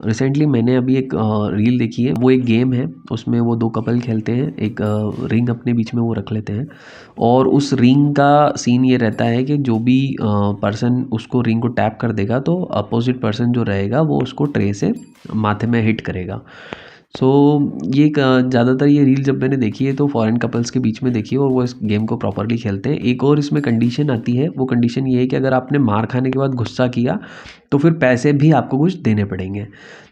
Recently मैंने अभी एक रील देखी है, वो एक गेम है, उसमें वो 2 कपल खेलते हैं, एक रिंग अपने बीच में वो रख लेते हैं और उस रिंग का सीन ये रहता है कि जो भी पर्सन उसको रिंग को टैप कर देगा तो अपोजिट पर्सन जो रहेगा वो उसको ट्रे से माथे में हिट करेगा। सो ये एक ज़्यादातर ये रील जब मैंने देखी है तो फॉरेन कपल्स के बीच में देखी है और वो इस गेम को प्रॉपरली खेलते हैं। एक और इसमें कंडीशन आती है, वो कंडीशन ये है कि अगर आपने मार खाने के बाद गुस्सा किया तो फिर पैसे भी आपको कुछ देने पड़ेंगे।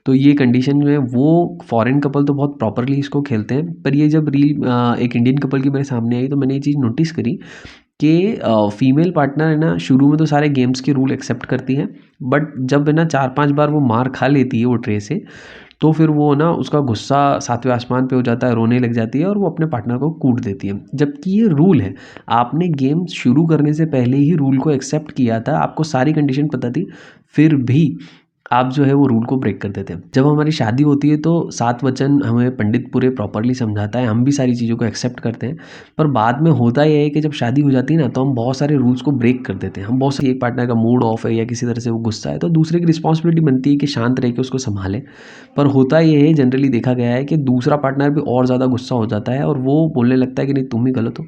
तो ये कंडीशन में वो फॉरेन कपल तो बहुत प्रॉपरली इसको खेलते हैं, पर ये जब रील एक इंडियन कपल की मेरे सामने आई तो मैंने ये चीज़ नोटिस करी कि फीमेल पार्टनर है ना, शुरू में तो सारे गेम्स के रूल एक्सेप्ट करती है, बट जब है ना 4-5 बार वो मार खा लेती है वो ट्रे से, तो फिर वो ना उसका गुस्सा सातवें आसमान पे हो जाता है, रोने लग जाती है और वो अपने पार्टनर को कूट देती है। जबकि ये रूल है, आपने गेम शुरू करने से पहले ही रूल को एक्सेप्ट किया था, आपको सारी कंडीशन पता थी, फिर भी आप जो है वो रूल को ब्रेक कर देते हैं। जब हमारी शादी होती है तो 7 वचन हमें पंडित पूरे प्रॉपरली समझाता है, हम भी सारी चीज़ों को एक्सेप्ट करते हैं। पर बाद में होता ये है कि जब शादी हो जाती है ना तो हम बहुत सारे रूल्स को ब्रेक कर देते हैं। हम बहुत सारी, एक पार्टनर का मूड ऑफ है या किसी तरह से वो गुस्सा है तो दूसरे की रिस्पॉन्सिबिलिटी बनती है कि शांत रह के उसको संभालें। पर होता ये है, जनरली देखा गया है कि दूसरा पार्टनर भी और ज़्यादा गुस्सा हो जाता है और वो बोलने लगता है कि नहीं तुम ही गलत हो।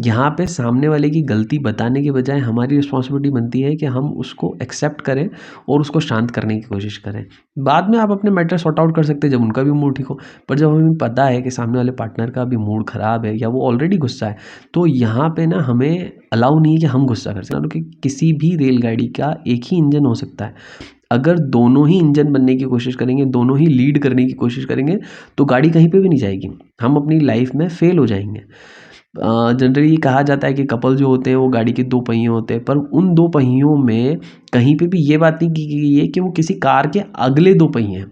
यहाँ पे सामने वाले की गलती बताने के बजाय हमारी रिस्पॉन्सिबिलिटी बनती है कि हम उसको एक्सेप्ट करें और उसको शांत करने की कोशिश करें। बाद में आप अपने मैटर सॉर्ट आउट कर सकते हैं जब उनका भी मूड ठीक हो। पर जब हमें पता है कि सामने वाले पार्टनर का भी मूड ख़राब है या वो ऑलरेडी गुस्सा है, तो यहाँ पे ना हमें अलाउ नहीं है कि हम गुस्सा कर सकें, क्योंकि किसी भी रेलगाड़ी का एक ही इंजन हो सकता है। अगर दोनों ही इंजन बनने की कोशिश करेंगे, दोनों ही लीड करने की कोशिश करेंगे, तो गाड़ी कहीं पे भी नहीं जाएगी। हम अपनी लाइफ में फेल हो जाएँगे। जनरली कहा जाता है कि कपल जो होते हैं वो गाड़ी के 2 पहिए होते हैं, पर उन 2 पहियों में कहीं पे भी ये बात नहीं की गई है कि वो किसी कार के अगले 2 पहिए हैं।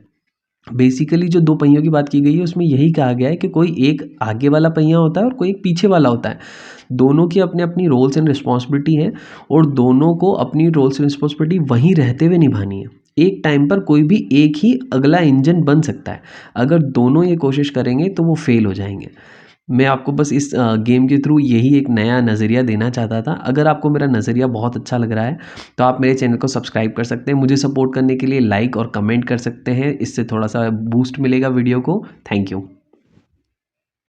बेसिकली जो 2 पहियों की बात की गई है उसमें यही कहा गया है कि कोई एक आगे वाला पहिया होता है और कोई एक पीछे वाला होता है। दोनों की अपनी-अपनी रोल्स एंड रिस्पॉन्सिबिलिटी है और दोनों को अपनी रोल्स एंड रिस्पॉन्सिबिलिटी वहीं रहते हुए निभानी है। एक टाइम पर कोई भी एक ही अगला इंजन बन सकता है। अगर दोनों ये कोशिश करेंगे तो वो फेल हो जाएँगे। मैं आपको बस इस गेम के थ्रू यही एक नया नज़रिया देना चाहता था। अगर आपको मेरा नज़रिया बहुत अच्छा लग रहा है, तो आप मेरे चैनल को सब्सक्राइब कर सकते हैं। मुझे सपोर्ट करने के लिए लाइक और कमेंट कर सकते हैं। इससे थोड़ा-सा बूस्ट मिलेगा वीडियो को। Thank you.